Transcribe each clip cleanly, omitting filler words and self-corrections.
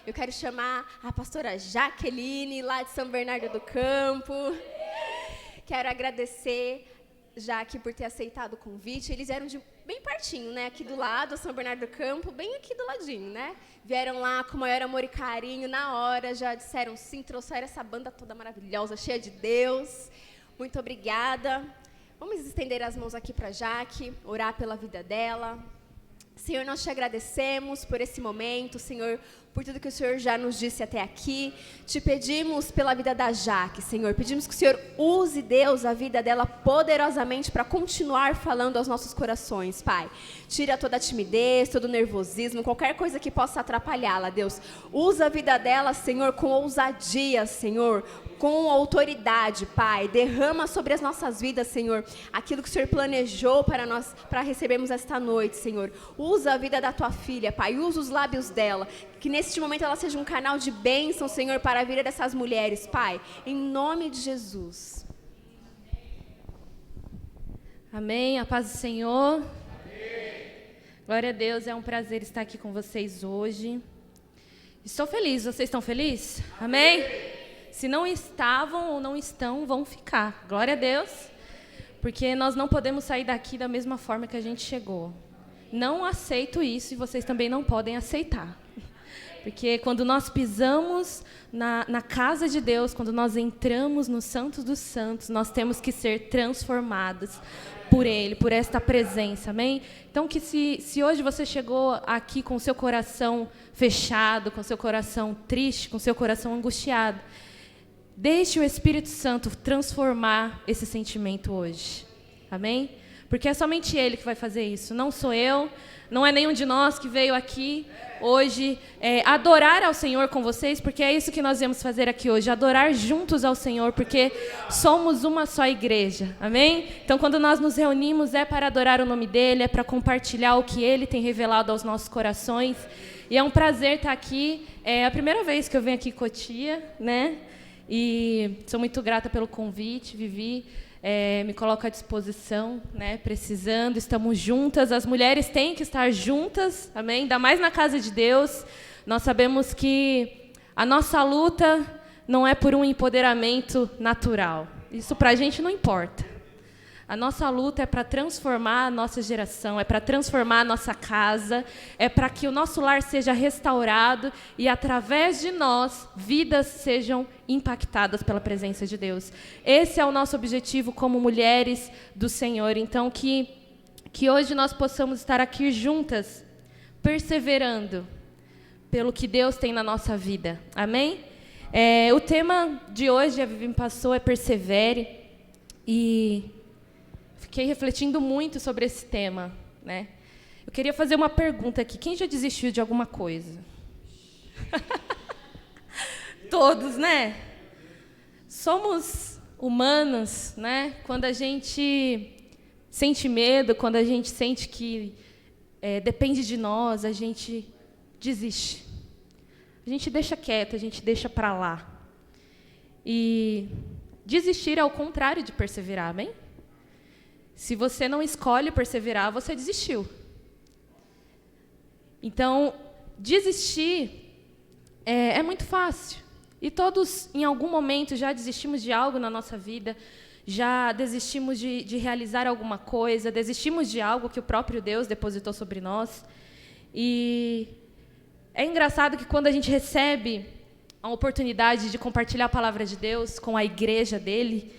Eu quero chamar a pastora Jaqueline, lá de São Bernardo do Campo. Quero agradecer, Jaque, por ter aceitado o convite. Eles eram de bem pertinho, né? Aqui do lado, São Bernardo do Campo, bem aqui do ladinho, né? Vieram lá com o maior amor e carinho, na hora, já disseram sim, trouxeram essa banda toda maravilhosa, cheia de Deus. Muito obrigada. Vamos estender as mãos aqui para Jaque, orar pela vida dela. Senhor, nós te agradecemos por esse momento, Senhor, por tudo que o Senhor já nos disse até aqui. Te pedimos pela vida da Jaque, Senhor. Pedimos que o Senhor use, Deus, a vida dela poderosamente para continuar falando aos nossos corações, Pai. Tira toda a timidez, todo o nervosismo, qualquer coisa que possa atrapalhá-la, Deus. Usa a vida dela, Senhor, com ousadia, Senhor, com autoridade, Pai. Derrama sobre as nossas vidas, Senhor, aquilo que o Senhor planejou para nós, para recebermos esta noite, Senhor. Usa a vida da tua filha, Pai. Usa os lábios dela. Que neste momento ela seja um canal de bênção, Senhor, para a vida dessas mulheres, Pai. Em nome de Jesus. Amém. A paz do Senhor. Amém. Glória a Deus. É um prazer estar aqui com vocês hoje. Estou feliz. Vocês estão felizes? Amém? Se não estavam ou não estão, vão ficar. Glória a Deus. Porque nós não podemos sair daqui da mesma forma que a gente chegou. Não aceito isso e vocês também não podem aceitar. Porque quando nós pisamos na casa de Deus, quando nós entramos no Santo dos Santos, nós temos que ser transformados por Ele, por esta presença, amém? Então, que se hoje você chegou aqui com o seu coração fechado, com o seu coração triste, com o seu coração angustiado, deixe o Espírito Santo transformar esse sentimento hoje, amém? Porque é somente Ele que vai fazer isso, não sou eu, não é nenhum de nós que veio aqui hoje adorar ao Senhor com vocês, porque é isso que nós viemos fazer aqui hoje, adorar juntos ao Senhor, porque somos uma só igreja, amém? Então, quando nós nos reunimos, é para adorar o nome dEle, é para compartilhar o que Ele tem revelado aos nossos corações, e é um prazer estar aqui, é a primeira vez que eu venho aqui em Cotia, né? E sou muito grata pelo convite, Vivi. Me coloco à disposição, né, precisando, estamos juntas, as mulheres têm que estar juntas, amém? Ainda mais na casa de Deus. Nós sabemos que a nossa luta não é por um empoderamento natural, isso para a gente não importa. A nossa luta é para transformar a nossa geração, é para transformar a nossa casa, é para que o nosso lar seja restaurado e, através de nós, vidas sejam impactadas pela presença de Deus. Esse é o nosso objetivo como mulheres do Senhor. Então, que hoje nós possamos estar aqui juntas, perseverando pelo que Deus tem na nossa vida. Amém? O tema de hoje, a Vivi me passou, é persevere. E fiquei refletindo muito sobre esse tema, né? Eu queria fazer uma pergunta aqui. Quem já desistiu de alguma coisa? Todos, né? Somos humanos, né? Quando a gente sente medo, quando a gente sente que depende de nós, a gente desiste. A gente deixa quieto, a gente deixa para lá. E desistir é o contrário de perseverar, amém? Se você não escolhe perseverar, você desistiu. Então, desistir é muito fácil. E todos, em algum momento, já desistimos de algo na nossa vida, já desistimos de realizar alguma coisa, desistimos de algo que o próprio Deus depositou sobre nós. E é engraçado que quando a gente recebe a oportunidade de compartilhar a palavra de Deus com a igreja dele,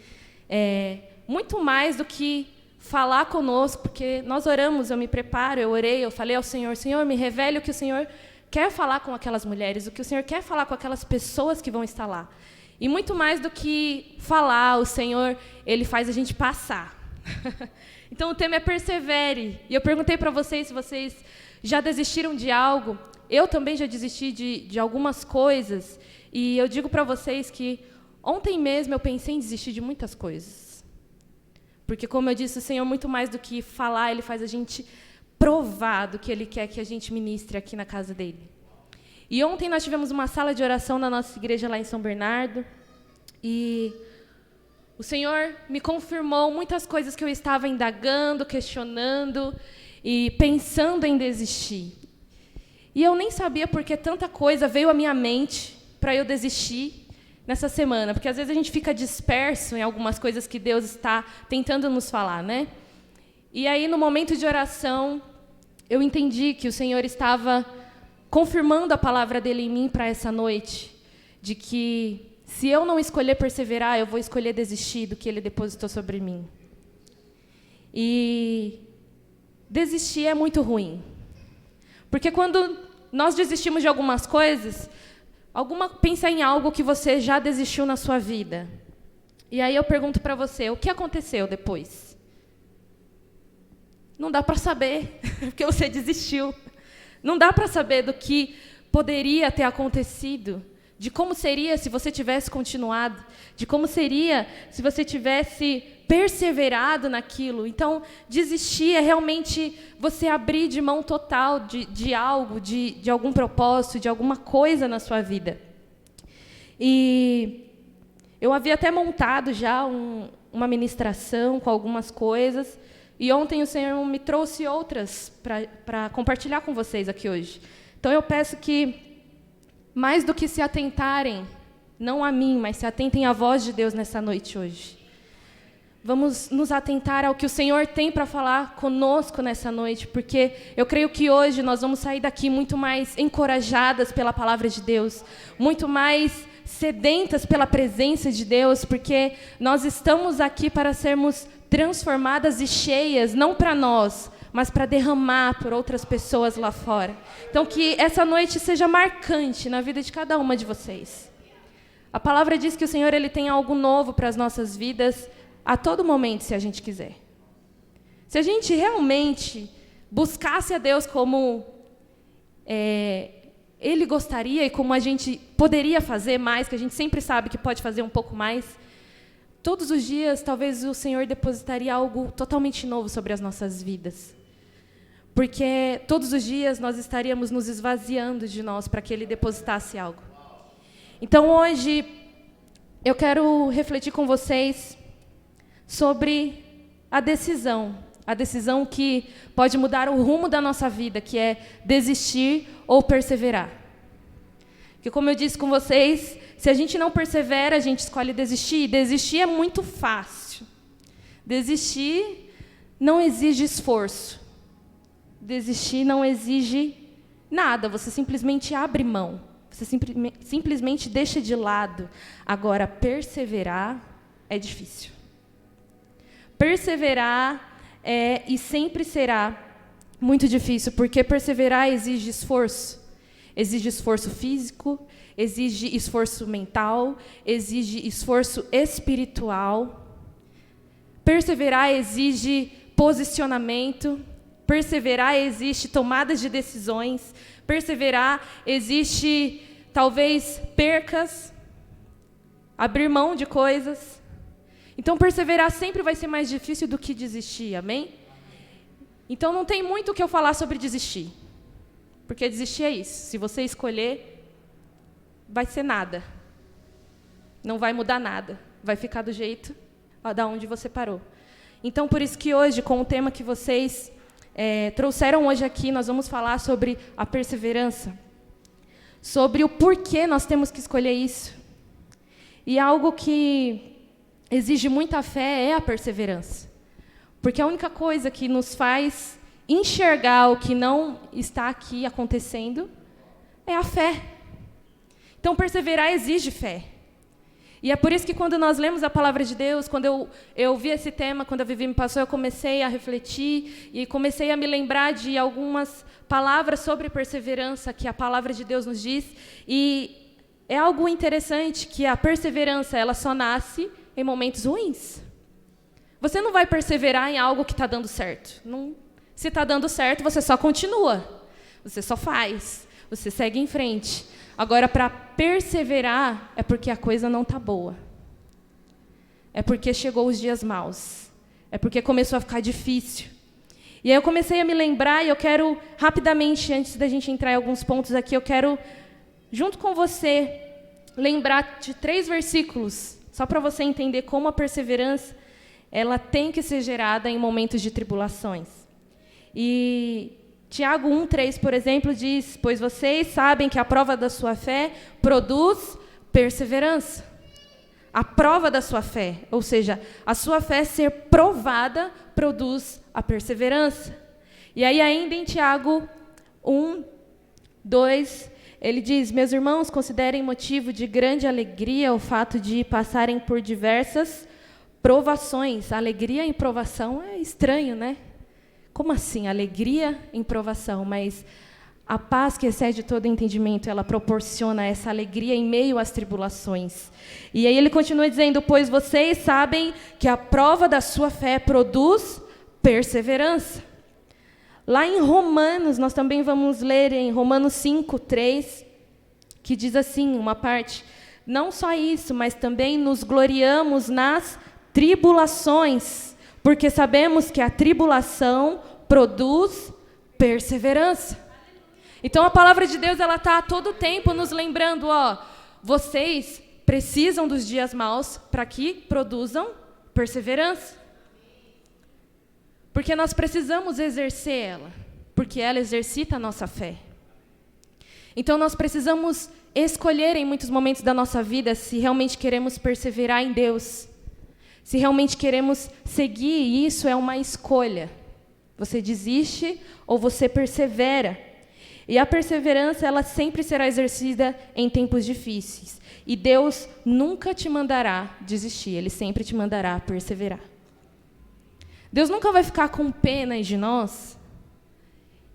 muito mais do que falar conosco, porque nós oramos, eu me preparo, eu orei, eu falei ao Senhor, Senhor, me revele o que o Senhor quer falar com aquelas mulheres, o que o Senhor quer falar com aquelas pessoas que vão estar lá. E muito mais do que falar, o Senhor, Ele faz a gente passar. Então, o tema é persevere. E eu perguntei para vocês se vocês já desistiram de algo. Eu também já desisti de algumas coisas. E eu digo para vocês que ontem mesmo eu pensei em desistir de muitas coisas. Porque, como eu disse, o Senhor, muito mais do que falar, Ele faz a gente provar do que Ele quer que a gente ministre aqui na casa dEle. E ontem nós tivemos uma sala de oração na nossa igreja lá em São Bernardo. E o Senhor me confirmou muitas coisas que eu estava indagando, questionando e pensando em desistir. E eu nem sabia porque tanta coisa veio à minha mente para eu desistir nessa semana, porque às vezes a gente fica disperso em algumas coisas que Deus está tentando nos falar, né? E aí, no momento de oração, eu entendi que o Senhor estava confirmando a palavra dele em mim para essa noite, de que se eu não escolher perseverar, eu vou escolher desistir do que ele depositou sobre mim. E desistir é muito ruim. Porque quando nós desistimos de algumas coisas, pensa em algo que você já desistiu na sua vida. E aí eu pergunto para você, o que aconteceu depois? Não dá para saber, porque você desistiu. Não dá para saber do que poderia ter acontecido, de como seria se você tivesse continuado, de como seria se você tivesse perseverado naquilo. Então, desistir é realmente você abrir de mão total de algo, de algum propósito, de alguma coisa na sua vida. E eu havia até montado já uma ministração com algumas coisas, e ontem o Senhor me trouxe outras para compartilhar com vocês aqui hoje. Então, eu peço que, mais do que se atentarem, não a mim, mas se atentem à voz de Deus nessa noite hoje. Vamos nos atentar ao que o Senhor tem para falar conosco nessa noite, porque eu creio que hoje nós vamos sair daqui muito mais encorajadas pela palavra de Deus, muito mais sedentas pela presença de Deus, porque nós estamos aqui para sermos transformadas e cheias, não para nós, mas para derramar por outras pessoas lá fora. Então, que essa noite seja marcante na vida de cada uma de vocês. A palavra diz que o Senhor ele tem algo novo para as nossas vidas a todo momento, se a gente quiser. Se a gente realmente buscasse a Deus como Ele gostaria e como a gente poderia fazer mais, que a gente sempre sabe que pode fazer um pouco mais, todos os dias, talvez o Senhor depositaria algo totalmente novo sobre as nossas vidas. Porque todos os dias nós estaríamos nos esvaziando de nós para que Ele depositasse algo. Então, hoje, eu quero refletir com vocês sobre a decisão que pode mudar o rumo da nossa vida, que é desistir ou perseverar. Porque, como eu disse com vocês, se a gente não persevera, a gente escolhe desistir. E desistir é muito fácil. Desistir não exige esforço. Desistir não exige nada. Você simplesmente abre mão. Você simplesmente deixa de lado. Agora, perseverar é difícil. Perseverar é e sempre será muito difícil, porque perseverar exige esforço. Exige esforço físico, exige esforço mental, exige esforço espiritual. Perseverar exige posicionamento. Perseverar exige tomadas de decisões. Perseverar exige, talvez, percas, abrir mão de coisas. Então, perseverar sempre vai ser mais difícil do que desistir, amém? Então, não tem muito o que eu falar sobre desistir. Porque desistir é isso. Se você escolher, vai ser nada. Não vai mudar nada. Vai ficar do jeito da onde você parou. Então, por isso que hoje, com o tema que vocês trouxeram hoje aqui, nós vamos falar sobre a perseverança. Sobre o porquê nós temos que escolher isso. E algo que exige muita fé é a perseverança. Porque a única coisa que nos faz enxergar o que não está aqui acontecendo é a fé. Então, perseverar exige fé. E é por isso que quando nós lemos a palavra de Deus, quando eu vi esse tema, quando a Vivi me passou, eu comecei a refletir e comecei a me lembrar de algumas palavras sobre perseverança que a palavra de Deus nos diz. E é algo interessante que a perseverança ela só nasce em momentos ruins. Você não vai perseverar em algo que está dando certo. Não. Se está dando certo, você só continua. Você só faz. Você segue em frente. Agora, para perseverar, é porque a coisa não está boa. É porque chegou os dias maus. É porque começou a ficar difícil. E aí eu comecei a me lembrar, e eu quero, rapidamente, antes da gente entrar em alguns pontos aqui, eu quero, junto com você, lembrar de 3 versículos, só para você entender como a perseverança ela tem que ser gerada em momentos de tribulações. E Tiago 1:3, por exemplo, diz: pois vocês sabem que a prova da sua fé produz perseverança. A prova da sua fé, ou seja, a sua fé ser provada, produz a perseverança. E aí ainda em Tiago 1:2, ele diz: meus irmãos, considerem motivo de grande alegria o fato de passarem por diversas provações. Alegria em provação é estranho, né? Como assim, alegria em provação? Mas a paz que excede todo entendimento, ela proporciona essa alegria em meio às tribulações. E aí ele continua dizendo: pois vocês sabem que a prova da sua fé produz perseverança. Lá em Romanos, nós também vamos ler em Romanos 5:3, que diz assim, uma parte: não só isso, mas também nos gloriamos nas tribulações, porque sabemos que a tribulação produz perseverança. Então a palavra de Deus, ela está a todo tempo nos lembrando, vocês precisam dos dias maus para que produzam perseverança. Porque nós precisamos exercer ela, porque ela exercita a nossa fé. Então nós precisamos escolher em muitos momentos da nossa vida se realmente queremos perseverar em Deus. Se realmente queremos seguir, e isso é uma escolha. Você desiste ou você persevera. E a perseverança, ela sempre será exercida em tempos difíceis. E Deus nunca te mandará desistir, Ele sempre te mandará perseverar. Deus nunca vai ficar com pena de nós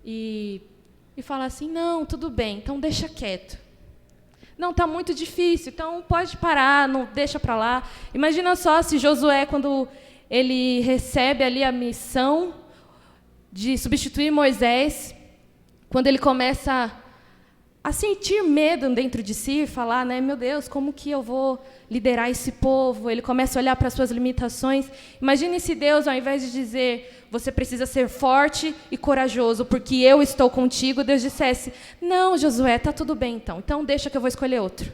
e falar assim: não, tudo bem, então deixa quieto. Não, está muito difícil, então pode parar, não deixa para lá. Imagina só se Josué, quando ele recebe ali a missão de substituir Moisés, quando ele começa a sentir medo dentro de si, falar, né, meu Deus, como que eu vou liderar esse povo? Ele começa a olhar para as suas limitações. Imagine se Deus, ao invés de dizer, você precisa ser forte e corajoso, porque eu estou contigo, Deus dissesse: não, Josué, está tudo bem então deixa que eu vou escolher outro.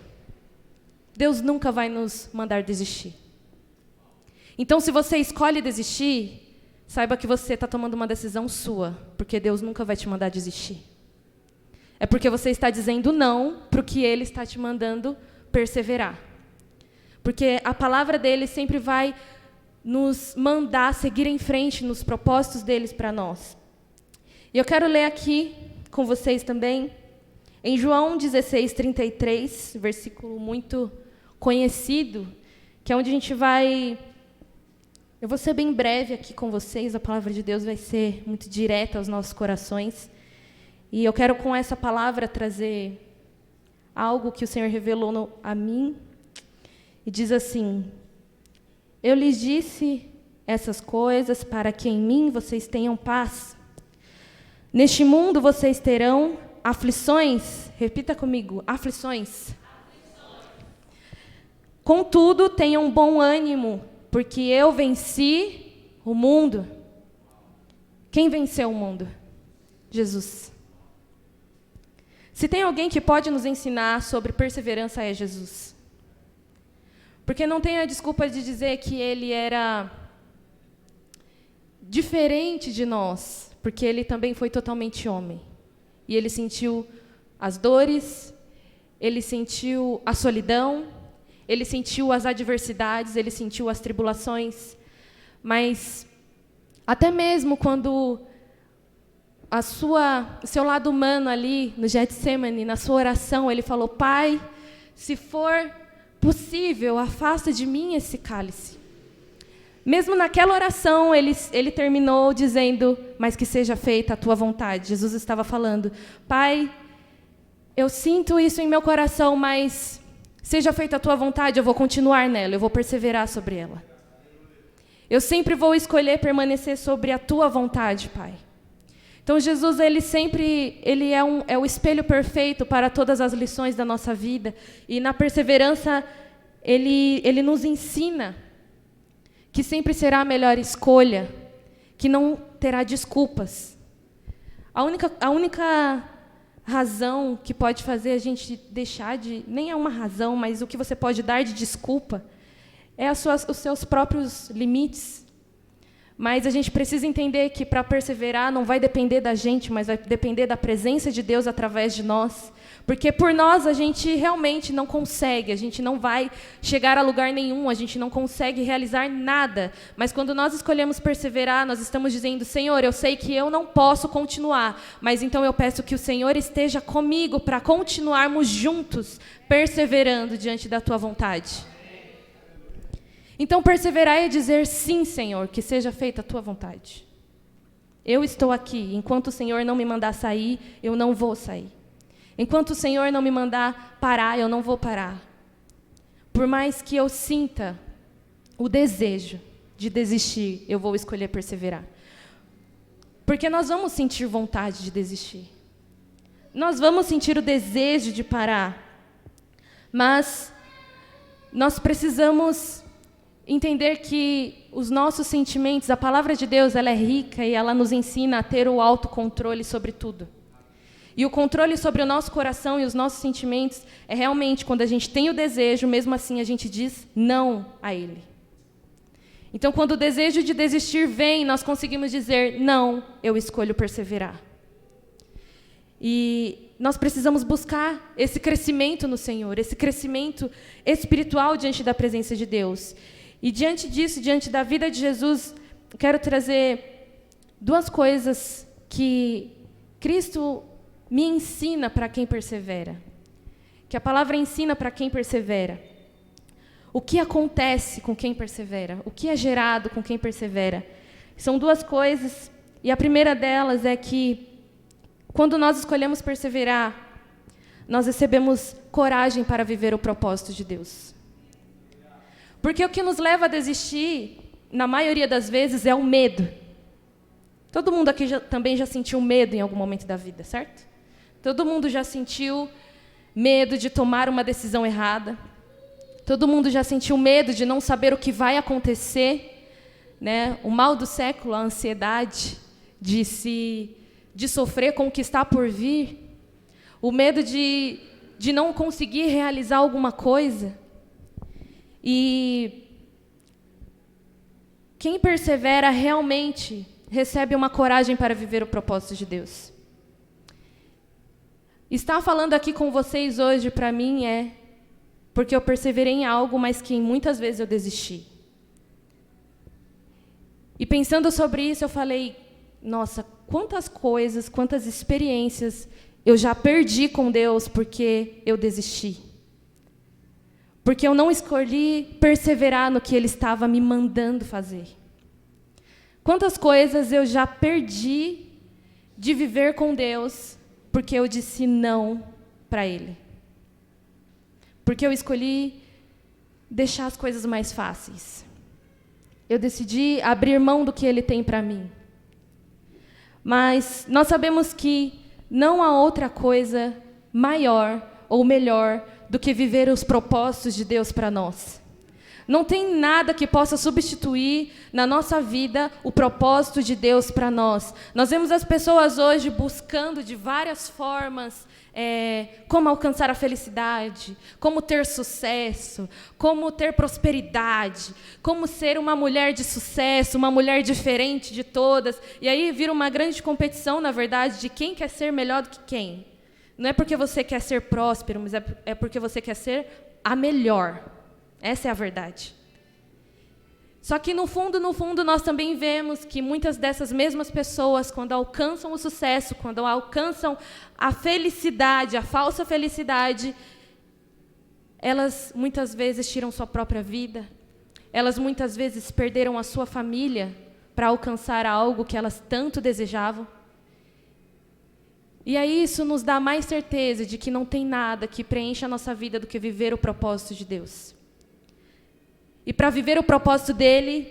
Deus nunca vai nos mandar desistir. Então, se você escolhe desistir, saiba que você está tomando uma decisão sua, porque Deus nunca vai te mandar desistir. É porque você está dizendo não para o que Ele está te mandando perseverar. Porque a palavra dEle sempre vai nos mandar seguir em frente nos propósitos deles para nós. E eu quero ler aqui com vocês também, em João 16:33, versículo muito conhecido, que é onde a gente vai... Eu vou ser bem breve aqui com vocês, a palavra de Deus vai ser muito direta aos nossos corações. E eu quero, com essa palavra, trazer algo que o Senhor revelou a mim. E diz assim: eu lhes disse essas coisas para que em mim vocês tenham paz. Neste mundo vocês terão aflições. Repita comigo: aflições. Contudo, tenham bom ânimo, porque eu venci o mundo. Quem venceu o mundo? Jesus. Se tem alguém que pode nos ensinar sobre perseverança, é Jesus. Porque não tem a desculpa de dizer que Ele era diferente de nós, porque Ele também foi totalmente homem. E Ele sentiu as dores, Ele sentiu a solidão, Ele sentiu as adversidades, Ele sentiu as tribulações. Mas até mesmo quando o seu lado humano ali, no Getsemane, na sua oração, Ele falou: Pai, se for possível, afasta de mim esse cálice. Mesmo naquela oração, ele terminou dizendo: mas que seja feita a tua vontade. Jesus estava falando: Pai, eu sinto isso em meu coração, mas seja feita a tua vontade, eu vou continuar nela, eu vou perseverar sobre ela. Eu sempre vou escolher permanecer sobre a tua vontade, Pai. Então, Jesus, ele é o espelho perfeito para todas as lições da nossa vida. E na perseverança, ele nos ensina que sempre será a melhor escolha, que não terá desculpas. A única razão que pode fazer a gente deixar de... Nem é uma razão, mas o que você pode dar de desculpa é os seus próprios limites. Mas a gente precisa entender que para perseverar não vai depender da gente, mas vai depender da presença de Deus através de nós. Porque por nós a gente realmente não consegue, a gente não vai chegar a lugar nenhum, a gente não consegue realizar nada. Mas quando nós escolhemos perseverar, nós estamos dizendo, Senhor, eu sei que eu não posso continuar, mas então eu peço que o Senhor esteja comigo para continuarmos juntos, perseverando diante da Tua vontade. Então, perseverar é dizer, sim, Senhor, que seja feita a Tua vontade. Eu estou aqui. Enquanto o Senhor não me mandar sair, eu não vou sair. Enquanto o Senhor não me mandar parar, eu não vou parar. Por mais que eu sinta o desejo de desistir, eu vou escolher perseverar. Porque nós vamos sentir vontade de desistir. Nós vamos sentir o desejo de parar. Mas nós precisamos entender que os nossos sentimentos, a palavra de Deus, ela é rica e ela nos ensina a ter o autocontrole sobre tudo. E o controle sobre o nosso coração e os nossos sentimentos é realmente quando a gente tem o desejo, mesmo assim a gente diz não a ele. Então, quando o desejo de desistir vem, nós conseguimos dizer, não, eu escolho perseverar. E nós precisamos buscar esse crescimento no Senhor, esse crescimento espiritual diante da presença de Deus. E diante disso, diante da vida de Jesus, eu quero trazer duas coisas que Cristo me ensina para quem persevera. Que a palavra ensina para quem persevera. O que acontece com quem persevera? O que é gerado com quem persevera? São duas coisas, e a primeira delas é que, quando nós escolhemos perseverar, nós recebemos coragem para viver o propósito de Deus. Porque o que nos leva a desistir, na maioria das vezes, é o medo. Todo mundo aqui também já sentiu medo em algum momento da vida, certo? Todo mundo já sentiu medo de tomar uma decisão errada. Todo mundo já sentiu medo de não saber o que vai acontecer, né? O mal do século, a ansiedade de sofrer com o que está por vir. O medo de não conseguir realizar alguma coisa. E quem persevera realmente recebe uma coragem para viver o propósito de Deus. Estar falando aqui com vocês hoje, para mim, é porque eu perseverei em algo, mas que muitas vezes eu desisti. E pensando sobre isso, eu falei, nossa, quantas coisas, quantas experiências eu já perdi com Deus porque eu desisti. Porque eu não escolhi perseverar no que Ele estava me mandando fazer. Quantas coisas eu já perdi de viver com Deus porque eu disse não para Ele. Porque eu escolhi deixar as coisas mais fáceis. Eu decidi abrir mão do que Ele tem para mim. Mas nós sabemos que não há outra coisa maior ou melhor do que viver os propósitos de Deus para nós. Não tem nada que possa substituir na nossa vida o propósito de Deus para nós. Nós vemos as pessoas hoje buscando de várias formas como alcançar a felicidade, como ter sucesso, como ter prosperidade, como ser uma mulher de sucesso, uma mulher diferente de todas. E aí vira uma grande competição, na verdade, de quem quer ser melhor do que quem. Não é porque você quer ser próspero, mas é porque você quer ser a melhor. Essa é a verdade. Só que, no fundo, nós também vemos que muitas dessas mesmas pessoas, quando alcançam o sucesso, quando alcançam a felicidade, a falsa felicidade, elas muitas vezes tiram sua própria vida, elas muitas vezes perderam a sua família para alcançar algo que elas tanto desejavam. E aí isso nos dá mais certeza de que não tem nada que preencha a nossa vida do que viver o propósito de Deus. E para viver o propósito dele,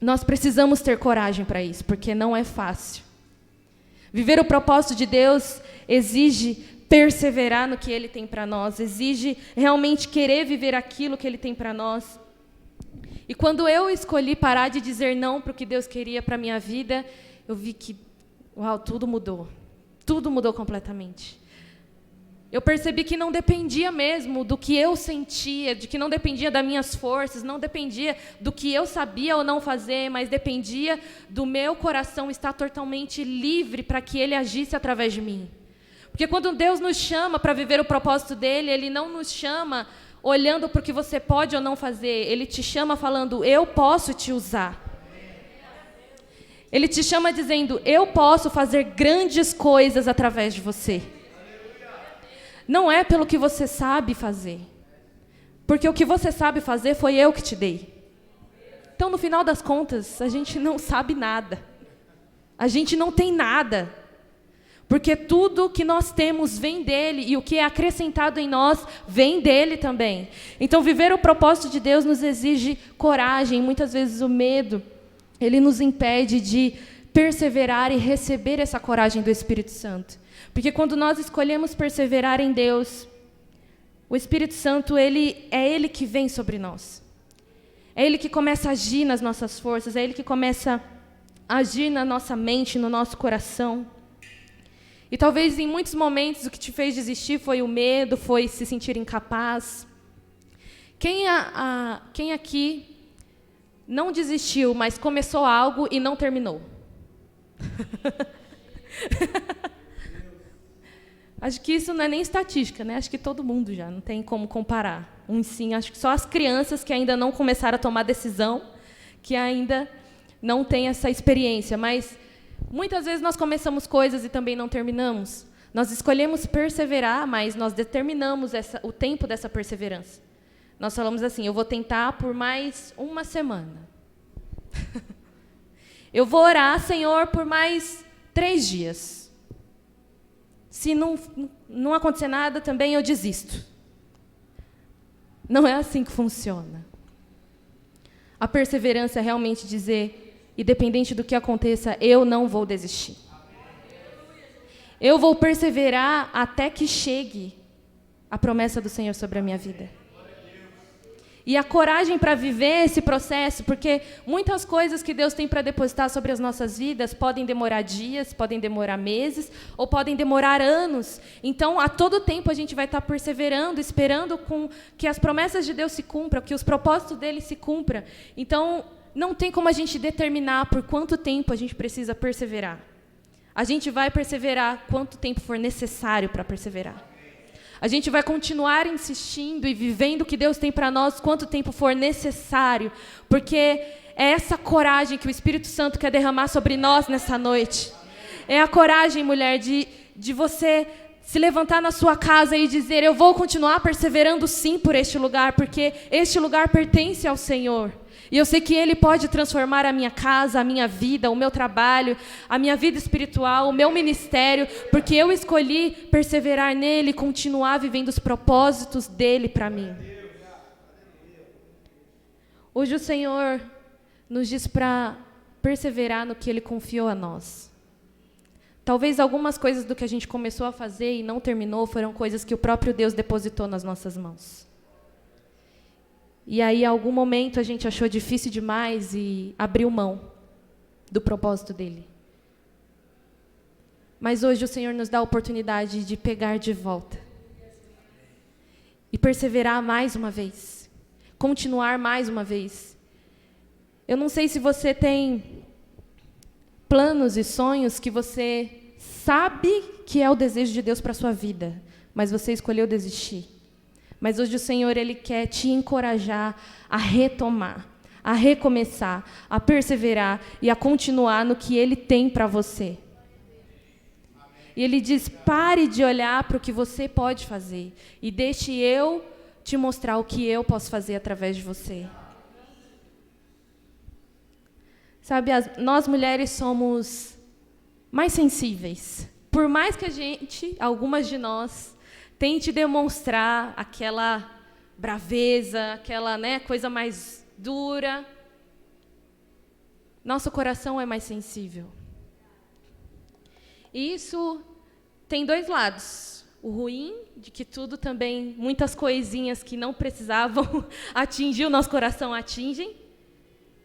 nós precisamos ter coragem para isso, porque não é fácil. Viver o propósito de Deus exige perseverar no que Ele tem para nós, exige realmente querer viver aquilo que Ele tem para nós. E quando eu escolhi parar de dizer não para o que Deus queria para a minha vida, eu vi que, uau, tudo mudou. Tudo mudou completamente. Eu percebi que não dependia mesmo do que eu sentia, de que não dependia das minhas forças, não dependia do que eu sabia ou não fazer, mas dependia do meu coração estar totalmente livre para que Ele agisse através de mim. Porque quando Deus nos chama para viver o propósito dEle, Ele não nos chama olhando para o que você pode ou não fazer. Ele te chama falando, eu posso te usar. Ele te chama dizendo, eu posso fazer grandes coisas através de você. Não é pelo que você sabe fazer. Porque o que você sabe fazer foi eu que te dei. Então, no final das contas, a gente não sabe nada. A gente não tem nada. Porque tudo que nós temos vem dele e o que é acrescentado em nós vem dele também. Então, viver o propósito de Deus nos exige coragem. Muitas vezes o medo, ele nos impede de perseverar e receber essa coragem do Espírito Santo. Porque quando nós escolhemos perseverar em Deus, o Espírito Santo, é Ele que vem sobre nós. É Ele que começa a agir nas nossas forças, é Ele que começa a agir na nossa mente, no nosso coração. E talvez em muitos momentos o que te fez desistir foi o medo, foi se sentir incapaz. Quem aqui não desistiu, mas começou algo e não terminou? Acho que isso não é nem estatística, né? Acho que todo mundo já, não tem como comparar. Sim, acho que só as crianças que ainda não começaram a tomar decisão, que ainda não têm essa experiência. Mas muitas vezes nós começamos coisas e também não terminamos. Nós escolhemos perseverar, mas nós determinamos o tempo dessa perseverança. Nós falamos assim, eu vou tentar por mais uma semana. Eu vou orar, Senhor, por mais 3 dias. Se não acontecer nada, também eu desisto. Não é assim que funciona. A perseverança é realmente dizer, independente do que aconteça, eu não vou desistir. Eu vou perseverar até que chegue a promessa do Senhor sobre a minha vida. E a coragem para viver esse processo, porque muitas coisas que Deus tem para depositar sobre as nossas vidas podem demorar dias, podem demorar meses, ou podem demorar anos. Então, a todo tempo, a gente vai estar perseverando, esperando que as promessas de Deus se cumpram, que os propósitos dele se cumpram. Então, não tem como a gente determinar por quanto tempo a gente precisa perseverar. A gente vai perseverar quanto tempo for necessário para perseverar. A gente vai continuar insistindo e vivendo o que Deus tem para nós quanto tempo for necessário, porque é essa coragem que o Espírito Santo quer derramar sobre nós nessa noite. É a coragem, mulher, de você se levantar na sua casa e dizer, eu vou continuar perseverando sim por este lugar, porque este lugar pertence ao Senhor. E eu sei que Ele pode transformar a minha casa, a minha vida, o meu trabalho, a minha vida espiritual, o meu ministério, porque eu escolhi perseverar nele e continuar vivendo os propósitos dEle para mim. Hoje o Senhor nos diz para perseverar no que Ele confiou a nós. Talvez algumas coisas do que a gente começou a fazer e não terminou foram coisas que o próprio Deus depositou nas nossas mãos. E aí, em algum momento, a gente achou difícil demais e abriu mão do propósito dele. Mas hoje o Senhor nos dá a oportunidade de pegar de volta. E perseverar mais uma vez. Continuar mais uma vez. Eu não sei se você tem planos e sonhos que você sabe que é o desejo de Deus para a sua vida, mas você escolheu desistir. Mas hoje o Senhor, Ele quer te encorajar a retomar, a recomeçar, a perseverar e a continuar no que Ele tem para você. E Ele diz, pare de olhar para o que você pode fazer e deixe eu te mostrar o que eu posso fazer através de você. Sabe, nós mulheres somos mais sensíveis. Por mais que algumas de nós, tente demonstrar aquela braveza, aquela, coisa mais dura. Nosso coração é mais sensível. E isso tem 2 lados. O ruim, de que tudo também, muitas coisinhas que não precisavam atingir o nosso coração atingem.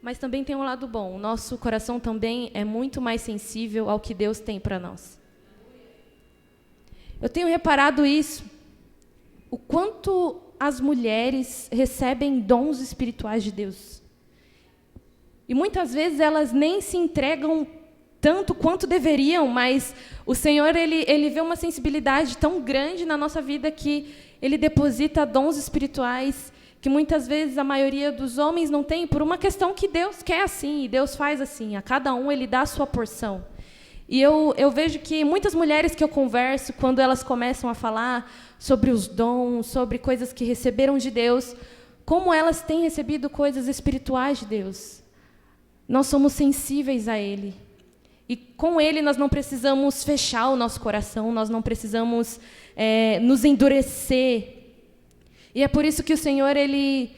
Mas também tem um lado bom. O nosso coração também é muito mais sensível ao que Deus tem para nós. Eu tenho reparado isso, o quanto as mulheres recebem dons espirituais de Deus. E muitas vezes elas nem se entregam tanto quanto deveriam, mas o Senhor ele vê uma sensibilidade tão grande na nossa vida que Ele deposita dons espirituais que muitas vezes a maioria dos homens não tem, por uma questão que Deus quer assim, e Deus faz assim, a cada um Ele dá a sua porção. E eu vejo que muitas mulheres que eu converso, quando elas começam a falar sobre os dons, sobre coisas que receberam de Deus, como elas têm recebido coisas espirituais de Deus. Nós somos sensíveis a Ele. E com Ele nós não precisamos fechar o nosso coração, nós não precisamos nos endurecer. E é por isso que o Senhor, Ele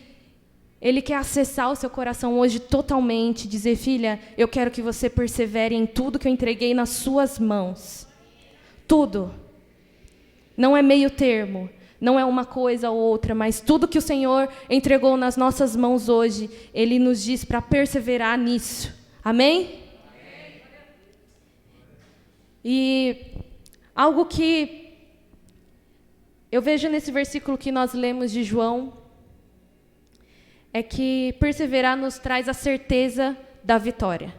quer acessar o seu coração hoje totalmente, dizer, filha, eu quero que você persevere em tudo que eu entreguei nas suas mãos. Tudo. Não é meio termo, não é uma coisa ou outra, mas tudo que o Senhor entregou nas nossas mãos hoje, Ele nos diz para perseverar nisso. Amém? E algo que eu vejo nesse versículo que nós lemos de João, é que perseverar nos traz a certeza da vitória.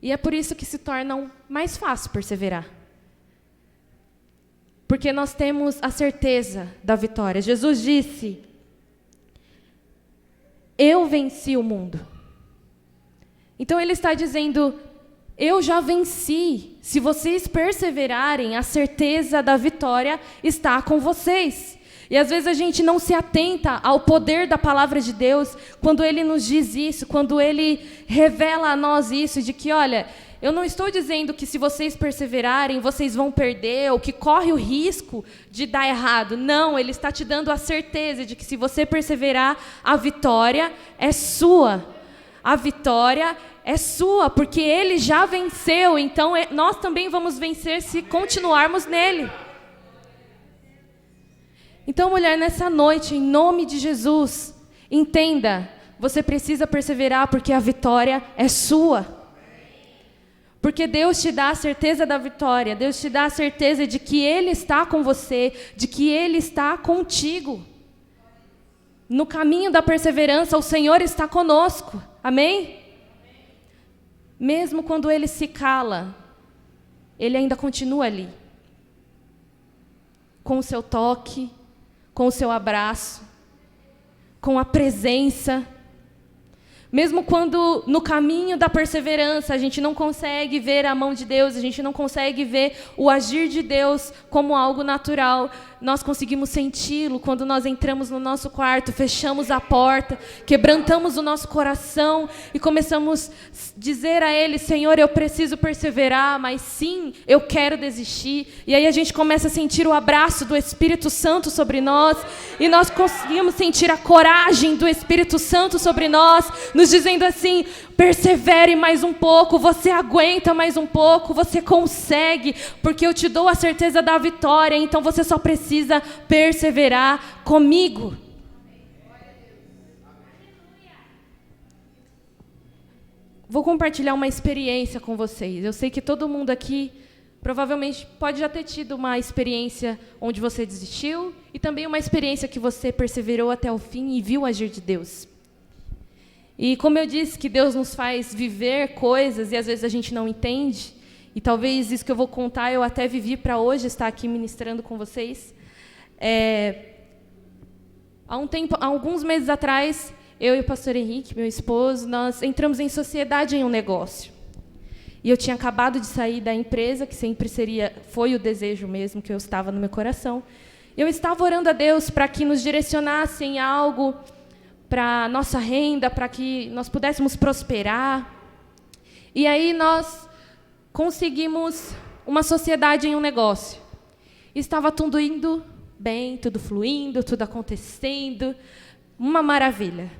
E é por isso que se torna mais fácil perseverar. Porque nós temos a certeza da vitória. Jesus disse, eu venci o mundo. Então Ele está dizendo, eu já venci. Se vocês perseverarem, a certeza da vitória está com vocês. E às vezes a gente não se atenta ao poder da palavra de Deus quando Ele nos diz isso, quando Ele revela a nós isso, de que, olha, eu não estou dizendo que se vocês perseverarem, vocês vão perder, ou que corre o risco de dar errado. Não, Ele está te dando a certeza de que se você perseverar, a vitória é sua. A vitória é sua, porque Ele já venceu, então nós também vamos vencer se continuarmos nele. Então, mulher, nessa noite, em nome de Jesus, entenda, você precisa perseverar porque a vitória é sua. Porque Deus te dá a certeza da vitória, Deus te dá a certeza de que Ele está com você, de que Ele está contigo. No caminho da perseverança, o Senhor está conosco. Amém? Mesmo quando Ele se cala, Ele ainda continua ali. Com o seu toque, com o seu abraço, com a presença. Mesmo quando no caminho da perseverança a gente não consegue ver a mão de Deus, a gente não consegue ver o agir de Deus como algo natural, nós conseguimos senti-lo quando nós entramos no nosso quarto, fechamos a porta, quebrantamos o nosso coração e começamos a dizer a Ele, Senhor, eu preciso perseverar, mas sim, eu quero desistir. E aí a gente começa a sentir o abraço do Espírito Santo sobre nós e nós conseguimos sentir a coragem do Espírito Santo sobre nós, nos dizendo assim, persevere mais um pouco, você aguenta mais um pouco, você consegue, porque eu te dou a certeza da vitória, então você só precisa perseverar comigo. Vou compartilhar uma experiência com vocês. Eu sei que todo mundo aqui provavelmente pode já ter tido uma experiência onde você desistiu e também uma experiência que você perseverou até o fim e viu o agir de Deus. E como eu disse, que Deus nos faz viver coisas e às vezes a gente não entende, e talvez isso que eu vou contar eu até vivi para hoje estar aqui ministrando com vocês. Há alguns meses atrás, eu e o pastor Henrique, meu esposo, nós entramos em sociedade em um negócio. E eu tinha acabado de sair da empresa, que sempre foi o desejo mesmo que eu estava no meu coração. Eu estava orando a Deus para que nos direcionasse em algo para nossa renda, para que nós pudéssemos prosperar. E aí nós conseguimos uma sociedade em um negócio. Estava tudo indo bem, tudo fluindo, tudo acontecendo, uma maravilha.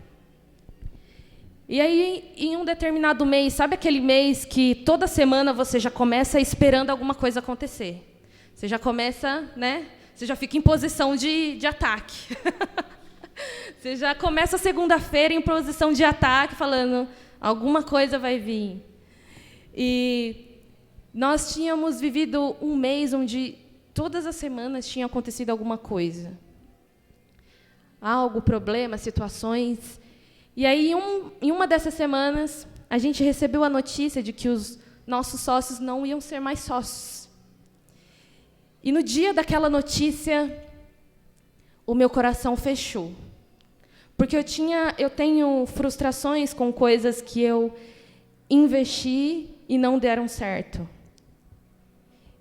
E aí, em um determinado mês, sabe aquele mês que toda semana você já começa esperando alguma coisa acontecer? Você já começa, né? Você já fica em posição de ataque. Você já começa a segunda-feira em posição de ataque, falando, alguma coisa vai vir. E Nós tínhamos vivido um mês onde todas as semanas tinha acontecido alguma coisa. Algo, problema, situações. E aí, em uma dessas semanas, a gente recebeu a notícia de que os nossos sócios não iam ser mais sócios. E no dia daquela notícia, o meu coração fechou. Porque eu tenho frustrações com coisas que eu investi e não deram certo.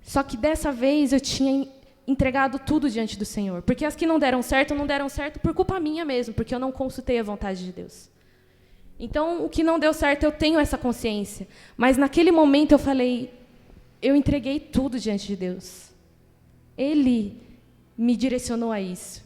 Só que dessa vez eu tinha entregado tudo diante do Senhor. Porque as que não deram certo por culpa minha mesmo, porque eu não consultei a vontade de Deus. Então, o que não deu certo, eu tenho essa consciência. Mas naquele momento eu falei, eu entreguei tudo diante de Deus. Ele me direcionou a isso.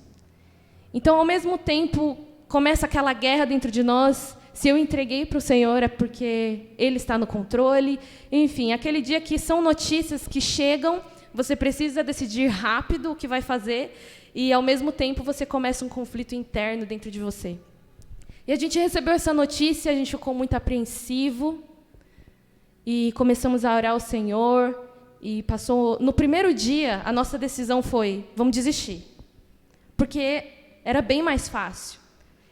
Então, ao mesmo tempo, começa aquela guerra dentro de nós. Se eu entreguei para o Senhor, é porque Ele está no controle. Enfim, aquele dia que são notícias que chegam, você precisa decidir rápido o que vai fazer, e, ao mesmo tempo, você começa um conflito interno dentro de você. E a gente recebeu essa notícia, a gente ficou muito apreensivo, e começamos a orar ao Senhor, e passou... No primeiro dia, a nossa decisão foi, vamos desistir. Porque era bem mais fácil.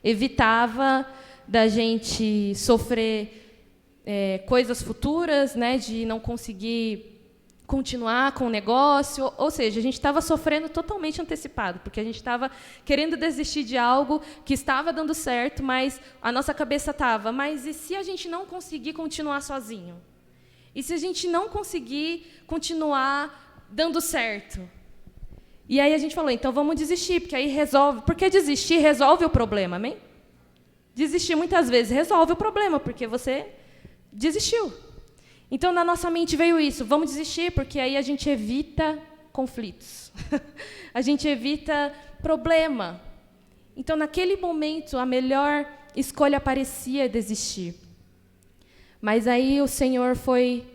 Evitava da gente sofrer coisas futuras, né, de não conseguir continuar com o negócio, ou seja, a gente estava sofrendo totalmente antecipado, porque a gente estava querendo desistir de algo que estava dando certo, mas a nossa cabeça estava, mas e se a gente não conseguir continuar sozinho? E se a gente não conseguir continuar dando certo? E aí a gente falou, então vamos desistir, porque aí resolve, porque desistir resolve o problema, amém? Desistir muitas vezes resolve o problema, porque você desistiu. Então, na nossa mente veio isso, vamos desistir, porque aí a gente evita conflitos. A gente evita problema. Então, naquele momento, a melhor escolha parecia desistir. Mas aí o Senhor foi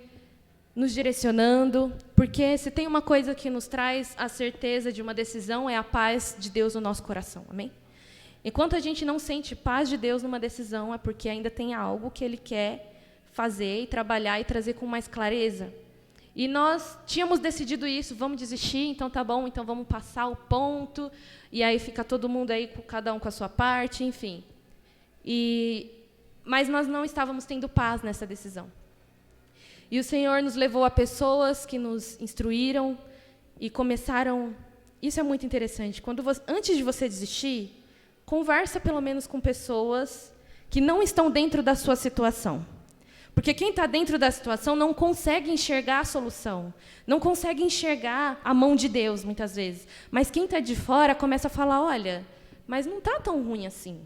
nos direcionando, porque se tem uma coisa que nos traz a certeza de uma decisão, é a paz de Deus no nosso coração, amém? Enquanto a gente não sente paz de Deus numa decisão, é porque ainda tem algo que Ele quer fazer e trabalhar e trazer com mais clareza. E nós tínhamos decidido isso, vamos desistir, então tá bom, então vamos passar o ponto, e aí fica todo mundo aí, cada um com a sua parte, enfim. Mas nós não estávamos tendo paz nessa decisão. E o Senhor nos levou a pessoas que nos instruíram e começaram... Isso é muito interessante. Antes de você desistir, conversa pelo menos com pessoas que não estão dentro da sua situação. Porque quem está dentro da situação não consegue enxergar a solução, não consegue enxergar a mão de Deus, muitas vezes. Mas quem está de fora começa a falar, olha, mas não está tão ruim assim.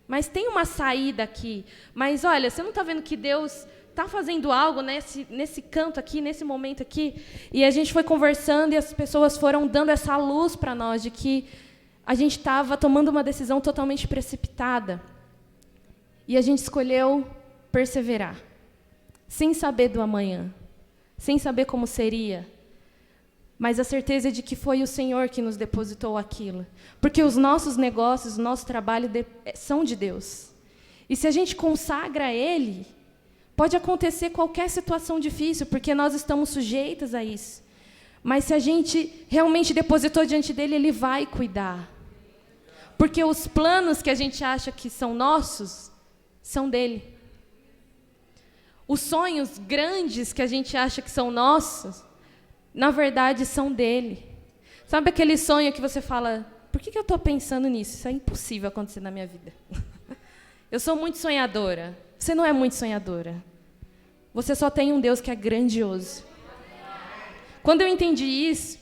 Mas tem uma saída aqui. Mas, olha, você não está vendo que Deus está fazendo algo nesse canto aqui, nesse momento aqui? E a gente foi conversando e as pessoas foram dando essa luz para nós de que a gente estava tomando uma decisão totalmente precipitada. E a gente escolheu perseverar. Sem saber do amanhã, sem saber como seria, mas a certeza de que foi o Senhor que nos depositou aquilo. Porque os nossos negócios, o nosso trabalho são de Deus. E se a gente consagra a Ele, pode acontecer qualquer situação difícil, porque nós estamos sujeitas a isso. Mas se a gente realmente depositou diante dEle, Ele vai cuidar. Porque os planos que a gente acha que são nossos, são dEle. Os sonhos grandes que a gente acha que são nossos, na verdade, são dele. Sabe aquele sonho que você fala, por que eu estou pensando nisso? Isso é impossível acontecer na minha vida. Eu sou muito sonhadora. Você não é muito sonhadora. Você só tem um Deus que é grandioso. Quando eu entendi isso,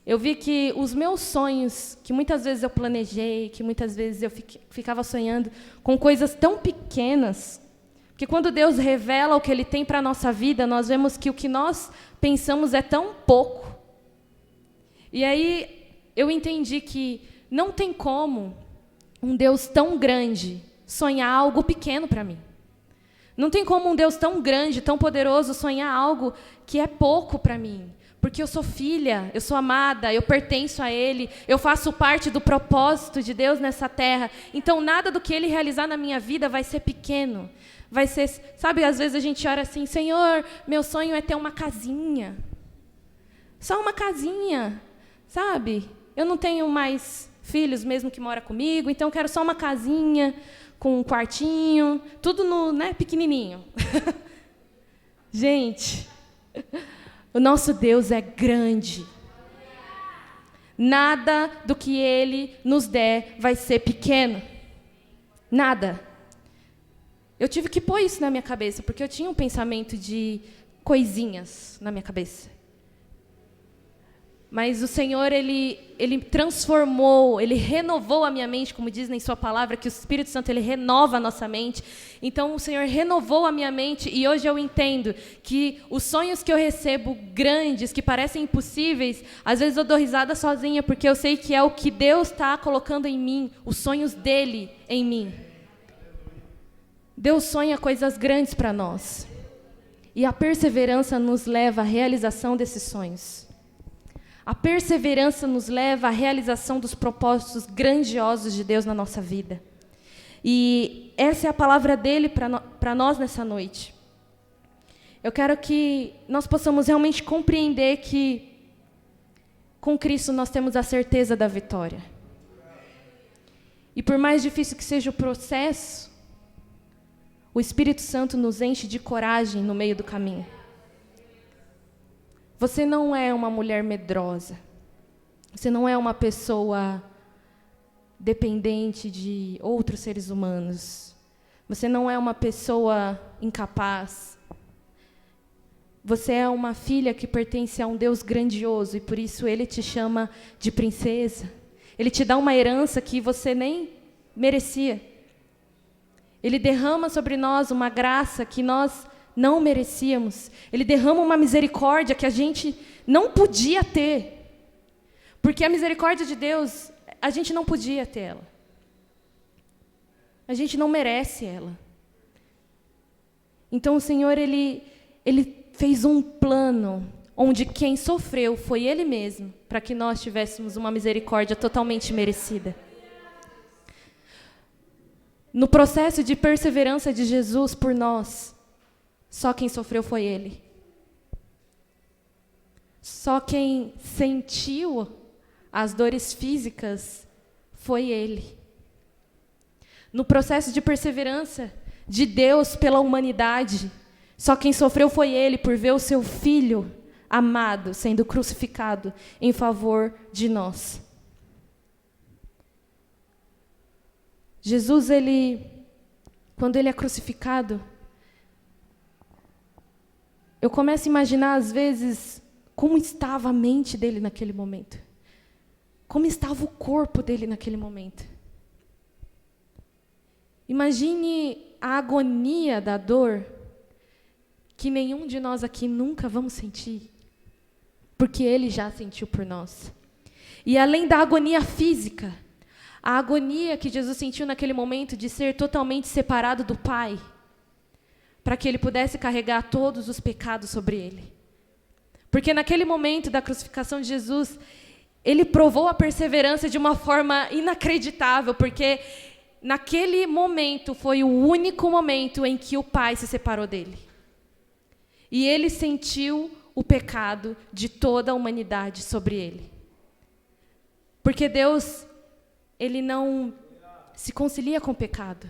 eu vi que os meus sonhos, que muitas vezes eu planejei, que muitas vezes eu ficava sonhando com coisas tão pequenas, que quando Deus revela o que Ele tem para a nossa vida, nós vemos que o que nós pensamos é tão pouco. E aí eu entendi que não tem como um Deus tão grande sonhar algo pequeno para mim. Não tem como um Deus tão grande, tão poderoso, sonhar algo que é pouco para mim. porque eu sou filha, eu sou amada, eu pertenço a Ele, eu faço parte do propósito de Deus nessa terra. Então, nada do que Ele realizar na minha vida vai ser pequeno. Vai ser, sabe, às vezes a gente ora assim, Senhor, meu sonho é ter uma casinha. Só uma casinha, sabe? Eu não tenho mais filhos mesmo que moram comigo, então eu quero só uma casinha com um quartinho, tudo no, pequenininho. Gente, o nosso Deus é grande. Nada do que Ele nos der vai ser pequeno. Nada. Eu tive que pôr isso na minha cabeça, porque eu tinha um pensamento de coisinhas na minha cabeça. Mas o Senhor, Ele transformou, Ele renovou a minha mente, como diz em sua palavra, que o Espírito Santo, Ele renova a nossa mente. Então, o Senhor renovou a minha mente e hoje eu entendo que os sonhos que eu recebo grandes, que parecem impossíveis, às vezes eu dou risada sozinha, porque eu sei que é o que Deus está colocando em mim, os sonhos dEle em mim. Deus sonha coisas grandes para nós. E a perseverança nos leva à realização desses sonhos. A perseverança nos leva à realização dos propósitos grandiosos de Deus na nossa vida. E essa é a palavra dele para nós nessa noite. Eu quero que nós possamos realmente compreender que com Cristo nós temos a certeza da vitória. E por mais difícil que seja o processo, o Espírito Santo nos enche de coragem no meio do caminho. Você não é uma mulher medrosa. Você não é uma pessoa dependente de outros seres humanos. Você não é uma pessoa incapaz. Você é uma filha que pertence a um Deus grandioso e por isso Ele te chama de princesa. Ele te dá uma herança que você nem merecia. Ele derrama sobre nós uma graça que nós não merecíamos. Ele derrama uma misericórdia que a gente não podia ter. Porque a misericórdia de Deus, a gente não podia ter ela. A gente não merece ela. Então o Senhor, Ele fez um plano onde quem sofreu foi Ele mesmo, para que nós tivéssemos uma misericórdia totalmente merecida. No processo de perseverança de Jesus por nós, só quem sofreu foi Ele. Só quem sentiu as dores físicas foi Ele. No processo de perseverança de Deus pela humanidade, só quem sofreu foi Ele por ver o seu Filho amado sendo crucificado em favor de nós. Jesus, quando Ele é crucificado, eu começo a imaginar, às vezes, como estava a mente dele naquele momento. Como estava o corpo dele naquele momento. Imagine a agonia da dor que nenhum de nós aqui nunca vamos sentir, porque Ele já sentiu por nós. E além da agonia física, a agonia que Jesus sentiu naquele momento de ser totalmente separado do Pai, para que Ele pudesse carregar todos os pecados sobre Ele. Porque naquele momento da crucificação de Jesus, Ele provou a perseverança de uma forma inacreditável, porque naquele momento foi o único momento em que o Pai se separou dele. E Ele sentiu o pecado de toda a humanidade sobre Ele. Porque Deus, Ele não se concilia com o pecado.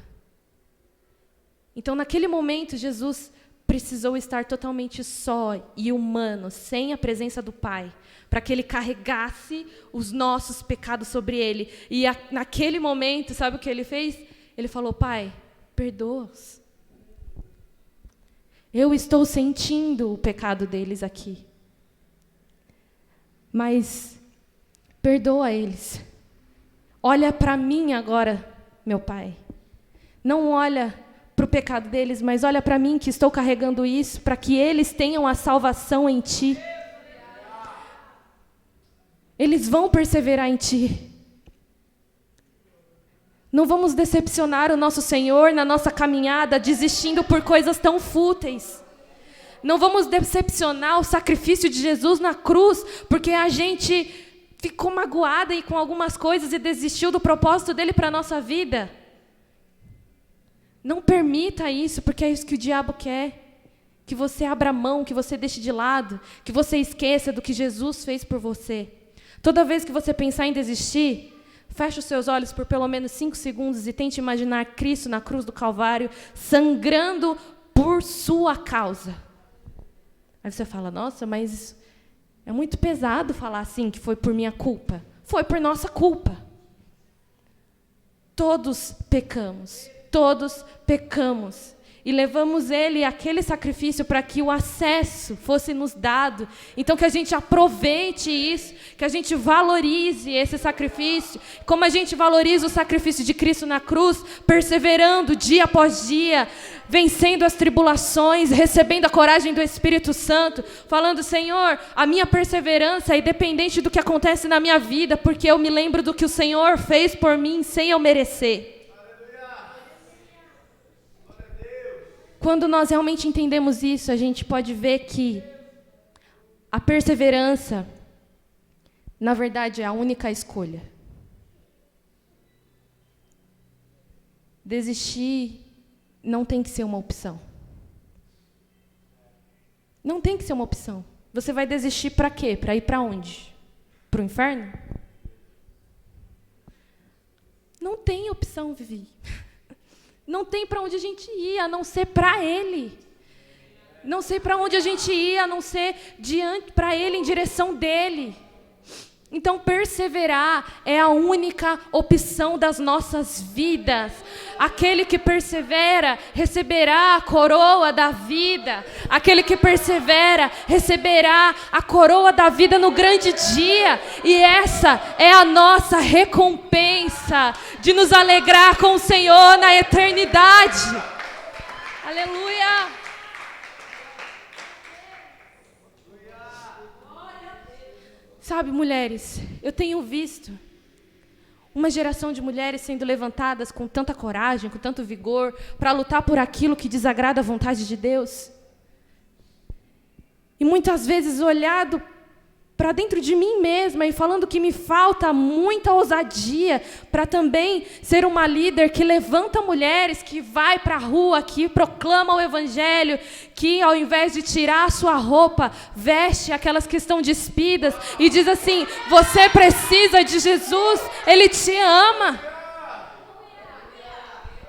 Então, naquele momento, Jesus precisou estar totalmente só e humano, sem a presença do Pai, para que Ele carregasse os nossos pecados sobre Ele. E naquele momento, sabe o que Ele fez? Ele falou: Pai, perdoa-os. Eu estou sentindo o pecado deles aqui. Mas perdoa eles. Olha para mim agora, meu Pai. Não olha para o pecado deles, mas olha para mim que estou carregando isso, para que eles tenham a salvação em Ti. Eles vão perseverar em Ti. Não vamos decepcionar o nosso Senhor na nossa caminhada, desistindo por coisas tão fúteis. Não vamos decepcionar o sacrifício de Jesus na cruz, porque a gente ficou magoada e com algumas coisas e desistiu do propósito dele para a nossa vida. Não permita isso, porque é isso que o diabo quer. Que você abra mão, que você deixe de lado, que você esqueça do que Jesus fez por você. Toda vez que você pensar em desistir, feche os seus olhos por pelo menos 5 segundos e tente imaginar Cristo na cruz do Calvário, sangrando por sua causa. Aí você fala, nossa, mas é muito pesado falar assim, que foi por minha culpa. Foi por nossa culpa. Todos pecamos. Todos pecamos. E levamos ele, aquele sacrifício, para que o acesso fosse nos dado. Então, que a gente aproveite isso, que a gente valorize esse sacrifício. Como a gente valoriza o sacrifício de Cristo na cruz, perseverando dia após dia, vencendo as tribulações, recebendo a coragem do Espírito Santo, falando, Senhor, a minha perseverança é independente do que acontece na minha vida, porque eu me lembro do que o Senhor fez por mim sem eu merecer. Quando nós realmente entendemos isso, a gente pode ver que a perseverança, na verdade, é a única escolha. Desistir não tem que ser uma opção. Não tem que ser uma opção. Você vai desistir para quê? Para ir para onde? Para o inferno? Não tem opção, Vivi. Não tem para onde a gente ir, a não ser para Ele. Não sei para onde a gente ir, a não ser para Ele, em direção dEle. Então, perseverar é a única opção das nossas vidas. Aquele que persevera receberá a coroa da vida. Aquele que persevera receberá a coroa da vida no grande dia. E essa é a nossa recompensa de nos alegrar com o Senhor na eternidade. Aleluia! Sabe, mulheres, eu tenho visto uma geração de mulheres sendo levantadas com tanta coragem, com tanto vigor, para lutar por aquilo que desagrada a vontade de Deus. E muitas vezes olhado para dentro de mim mesma e falando que me falta muita ousadia para também ser uma líder que levanta mulheres, que vai para a rua, que proclama o evangelho, que ao invés de tirar a sua roupa, veste aquelas que estão despidas e diz assim, você precisa de Jesus, Ele te ama.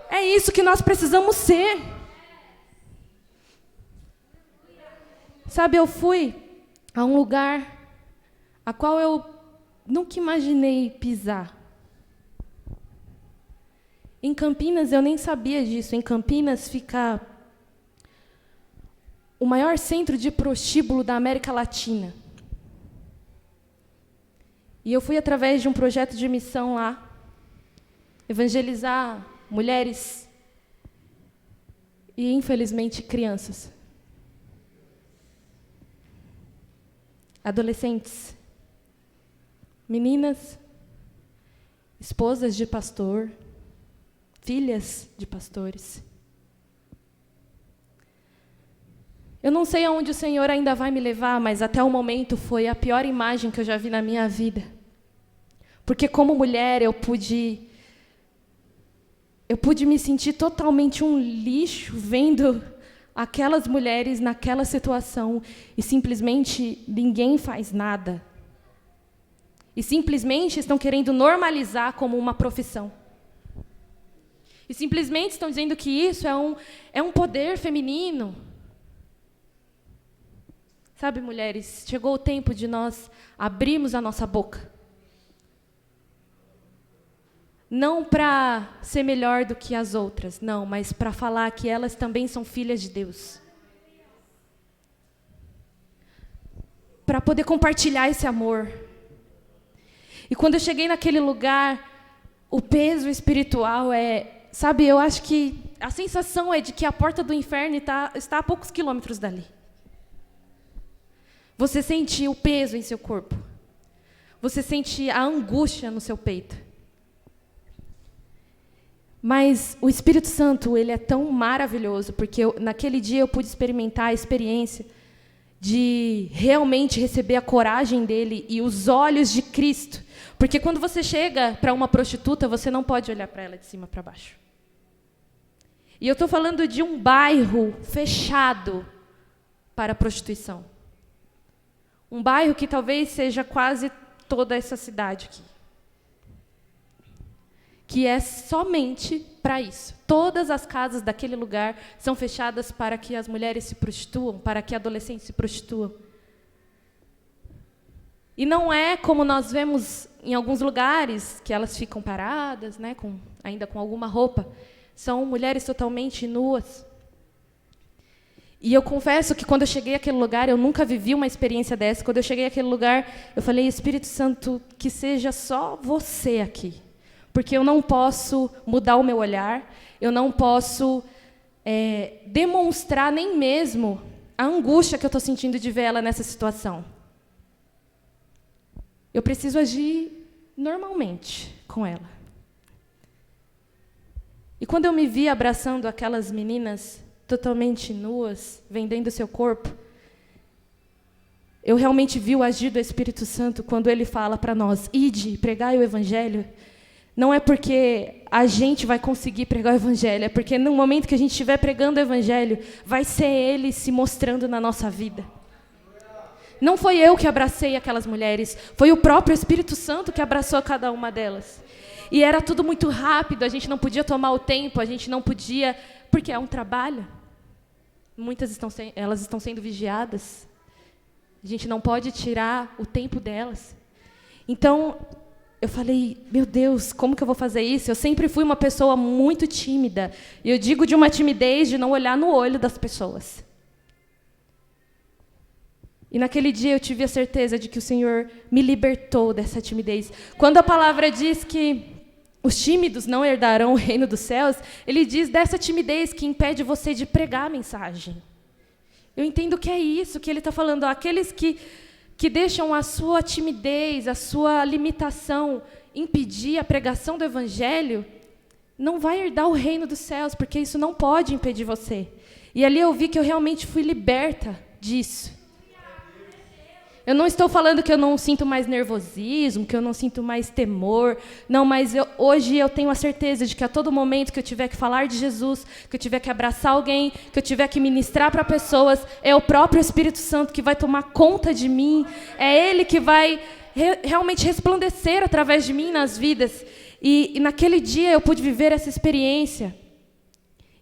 É isso que nós precisamos ser. Sabe, eu fui a um lugar a qual eu nunca imaginei pisar. Em Campinas, eu nem sabia disso. Em Campinas fica o maior centro de prostíbulo da América Latina. E eu fui através de um projeto de missão lá, evangelizar mulheres e, infelizmente, crianças. Adolescentes. Meninas, esposas de pastor, filhas de pastores. Eu não sei aonde o Senhor ainda vai me levar, mas até o momento foi a pior imagem que eu já vi na minha vida. Porque como mulher eu pude me sentir totalmente um lixo vendo aquelas mulheres naquela situação e simplesmente ninguém faz nada. E simplesmente estão querendo normalizar como uma profissão. E simplesmente estão dizendo que isso é um poder feminino. Sabe, mulheres, chegou o tempo de nós abrirmos a nossa boca. Não para ser melhor do que as outras, não, mas para falar que elas também são filhas de Deus. Para poder compartilhar esse amor. E quando eu cheguei naquele lugar, o peso espiritual sabe, eu acho que a sensação é de que a porta do inferno está a poucos quilômetros dali. Você sente o peso em seu corpo. Você sente a angústia no seu peito. Mas o Espírito Santo, ele é tão maravilhoso, porque naquele dia eu pude experimentar a experiência de realmente receber a coragem dele e os olhos de Cristo. Porque quando você chega para uma prostituta, você não pode olhar para ela de cima para baixo. E eu estou falando de um bairro fechado para a prostituição. Um bairro que talvez seja quase toda essa cidade aqui. Que é somente para isso. Todas as casas daquele lugar são fechadas para que as mulheres se prostituam, para que adolescentes se prostituam. E não é como nós vemos em alguns lugares, que elas ficam paradas, né, ainda com alguma roupa. São mulheres totalmente nuas. E eu confesso que quando eu cheguei àquele lugar, eu nunca vivi uma experiência dessa. Quando eu cheguei àquele lugar, eu falei, Espírito Santo, que seja só você aqui. Porque eu não posso mudar o meu olhar, eu não posso demonstrar nem mesmo a angústia que eu estou sentindo de ver ela nessa situação. Eu preciso agir normalmente com ela. E quando eu me vi abraçando aquelas meninas totalmente nuas, vendendo seu corpo, eu realmente vi o agir do Espírito Santo quando ele fala para nós, ide, pregai o Evangelho. Não é porque a gente vai conseguir pregar o Evangelho, é porque no momento que a gente estiver pregando o Evangelho, vai ser ele se mostrando na nossa vida. Não foi eu que abracei aquelas mulheres, foi o próprio Espírito Santo que abraçou cada uma delas. E era tudo muito rápido, a gente não podia tomar o tempo, a gente não podia, porque é um trabalho. Muitas elas estão sendo vigiadas. A gente não pode tirar o tempo delas. Então, eu falei, meu Deus, como que eu vou fazer isso? Eu sempre fui uma pessoa muito tímida. E eu digo de uma timidez de não olhar no olho das pessoas. E naquele dia eu tive a certeza de que o Senhor me libertou dessa timidez. Quando a palavra diz que os tímidos não herdarão o reino dos céus, ele diz dessa timidez que impede você de pregar a mensagem. Eu entendo que é isso que ele está falando. Aqueles que deixam a sua timidez, a sua limitação impedir a pregação do Evangelho, não vai herdar o reino dos céus, porque isso não pode impedir você. E ali eu vi que eu realmente fui liberta disso. Eu não estou falando que eu não sinto mais nervosismo, que eu não sinto mais temor. Não, mas hoje eu tenho a certeza de que a todo momento que eu tiver que falar de Jesus, que eu tiver que abraçar alguém, que eu tiver que ministrar para pessoas, é o próprio Espírito Santo que vai tomar conta de mim. É Ele que vai realmente resplandecer através de mim nas vidas. E naquele dia eu pude viver essa experiência.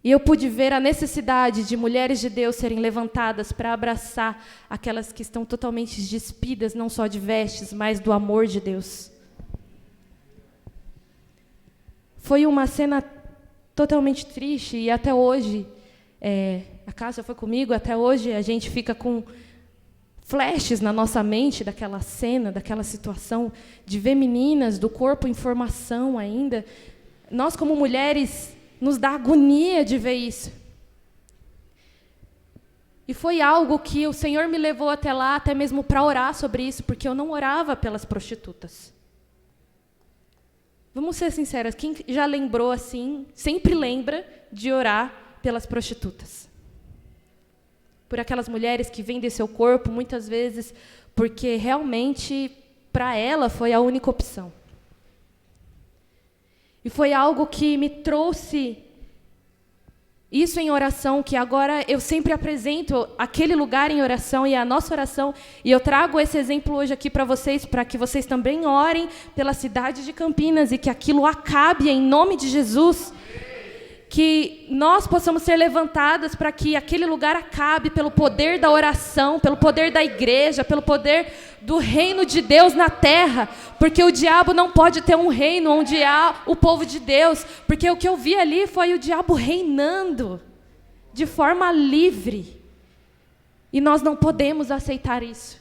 E eu pude ver a necessidade de mulheres de Deus serem levantadas para abraçar aquelas que estão totalmente despidas, não só de vestes, mas do amor de Deus. Foi uma cena totalmente triste, e até hoje, a Cássia foi comigo, até hoje a gente fica com flashes na nossa mente daquela cena, daquela situação, de ver meninas do corpo em formação ainda. Nós, como mulheres, nos dá agonia de ver isso. E foi algo que o Senhor me levou até lá, até mesmo para orar sobre isso, porque eu não orava pelas prostitutas. Vamos ser sinceros, quem já lembrou assim, sempre lembra de orar pelas prostitutas. Por aquelas mulheres que vendem seu corpo, muitas vezes, porque realmente, para ela, foi a única opção. E foi algo que me trouxe isso em oração, que agora eu sempre apresento aquele lugar em oração e a nossa oração, e eu trago esse exemplo hoje aqui para que vocês também orem pela cidade de Campinas e que aquilo acabe em nome de Jesus. Que nós possamos ser levantadas para que aquele lugar acabe pelo poder da oração, pelo poder da igreja, pelo poder do reino de Deus na terra, porque o diabo não pode ter um reino onde há o povo de Deus, porque o que eu vi ali foi o diabo reinando de forma livre, e nós não podemos aceitar isso.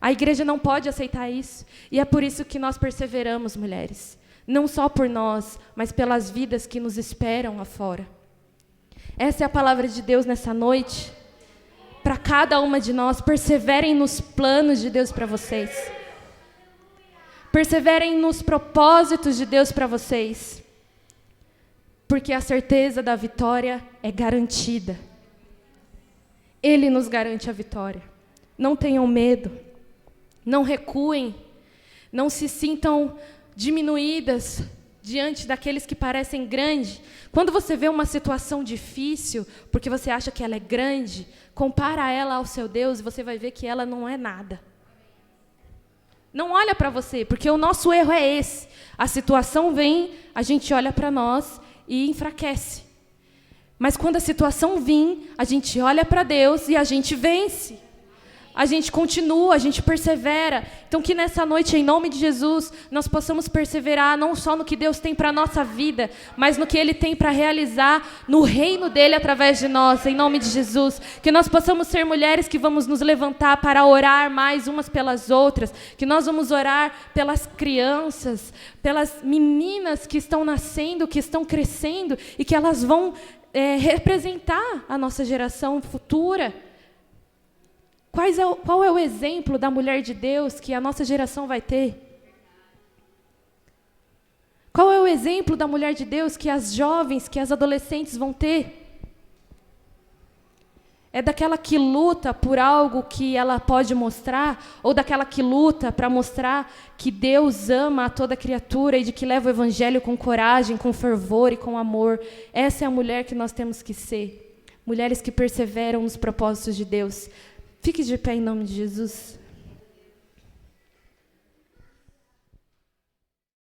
A igreja não pode aceitar isso, e é por isso que nós perseveramos, mulheres. Não só por nós, mas pelas vidas que nos esperam afora. Essa é a palavra de Deus nessa noite. Para cada uma de nós, perseverem nos planos de Deus para vocês. Perseverem nos propósitos de Deus para vocês. porque a certeza da vitória é garantida. Ele nos garante a vitória. Não tenham medo, não recuem, não se sintam diminuídas diante daqueles que parecem grandes. Quando você vê uma situação difícil, porque você acha que ela é grande, compara ela ao seu Deus e você vai ver que ela não é nada. Não olha para você, porque o nosso erro é esse. A situação vem, a gente olha para nós e enfraquece. Mas quando a situação vir, a gente olha para Deus e a gente vence. A gente continua, a gente persevera. Então que nessa noite, em nome de Jesus, nós possamos perseverar não só no que Deus tem para a nossa vida, mas no que Ele tem para realizar no reino dEle através de nós, em nome de Jesus. Que nós possamos ser mulheres que vamos nos levantar para orar mais umas pelas outras, que nós vamos orar pelas crianças, pelas meninas que estão nascendo, que estão crescendo e que elas vão representar a nossa geração futura. Qual é o exemplo da mulher de Deus que a nossa geração vai ter? Qual é o exemplo da mulher de Deus que as jovens, que as adolescentes vão ter? É daquela que luta por algo que ela pode mostrar, ou daquela que luta para mostrar que Deus ama a toda criatura e de que leva o evangelho com coragem, com fervor e com amor? Essa é a mulher que nós temos que ser. Mulheres que perseveram nos propósitos de Deus. Fique de pé em nome de Jesus.